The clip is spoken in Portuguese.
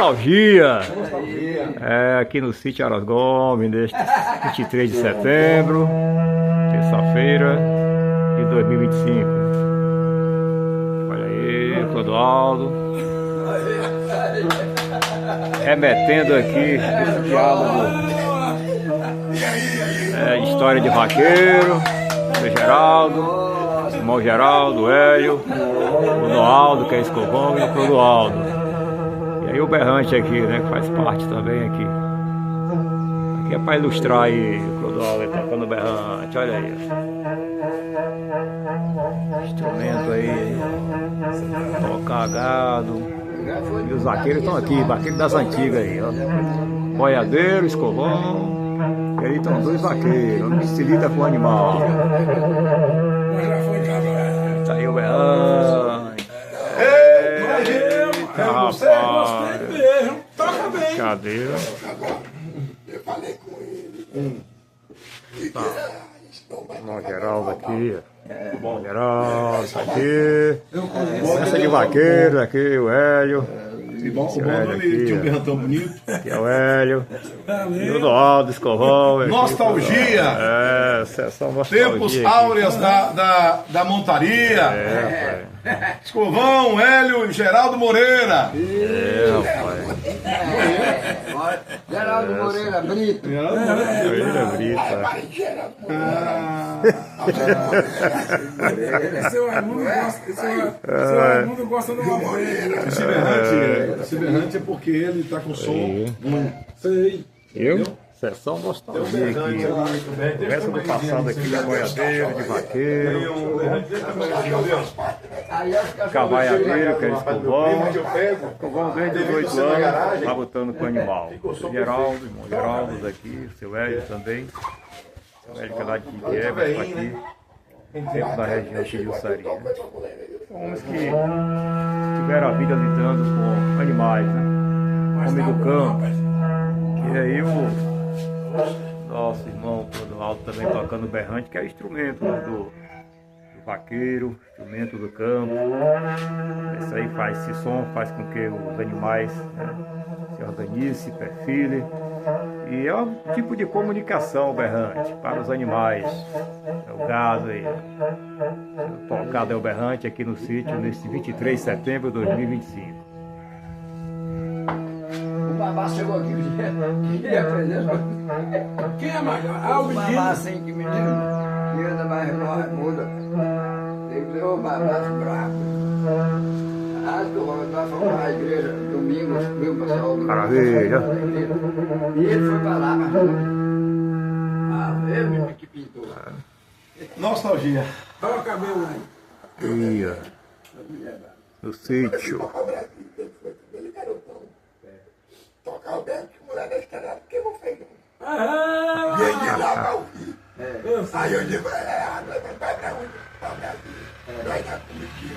Nostalgia! É, aqui no sítio Aras Gomes, neste 23 de setembro, terça-feira de 2025. Olha aí, Clodoaldo. Remetendo aqui esse diálogo. História de vaqueiro, do Geraldo. Irmão Geraldo, Hélio, o Noaldo, que é Escovão, e o Clodoaldo. E aí o Berrante aqui, né, que faz parte também aqui. Aqui é para ilustrar aí o Clodoaldo tocando o Berrante, olha aí. Instrumento aí, tocar gado. E os vaqueiros estão aqui, vaqueiros das antigas aí, ó. Boiadeiro, Escovão. E aí estão dois vaqueiros, que se lida com o animal. Tá aí o Berrante. Eita, rapaz. Cadê? Eu falei com ele. Tá. Irmão Geraldo aqui. Irmão Geraldo tá aqui. Essa de vaqueiro aqui, o Hélio. O Hélio aqui, tinha um berrantão bonito. Aqui é o Hélio. E o Noaldo, Escovão. Nostalgia! Sessão nostalgia. Tempos áureos da montaria. Escovão, Hélio e Geraldo Moreira. Rapaz. Geraldo Moreira Brito. Moreira Brito. Seu Raimundo gosta do Moreira. Esse berrante é porque ele tá com som. Sei. Eu? Sessão nostalgia aqui. Conversa do passado aqui de boiadeiro, de vaqueiro. Cavaiadeiro, que é Escovão. Escovão desde os 8 anos, tá lutando com o animal. Geraldo, irmão Geraldo aqui, seu Hélio também. Seu Hélio que é lá de Quebra, está aqui. Dentro da região de Jussari. São homens que tiveram a vida lidando com animais, né? Homem do campo. E aí o nosso irmão Clodoaldo também tocando berrante, que é instrumento, né, do vaqueiro, instrumento do campo. Isso aí faz, esse som faz com que os animais, né, se organizem, se perfilem. E é um tipo de comunicação o berrante para os animais. É o gado aí. Tocado é o berrante aqui no sítio, nesse 23 de setembro de 2025. O babá chegou aqui, queria aprender. Quem é mais? Ah, o O babá assim que me diz, da barriga muda. Ele ô babá bravo. Ah, tu vai falar na igreja domingo, viu, pessoal? Maravilha. E ele foi pra lá, mas meu que pintura. Nostalgia. Olha o cabelo aí. Ia. No sítio. Tocar o berro, que mulher da estrada, porque eu vou feio. Ah, E ele lá vai ouvir. Aí eu digo, vai pra onde? Vai pra Brasil. Vai dar comida.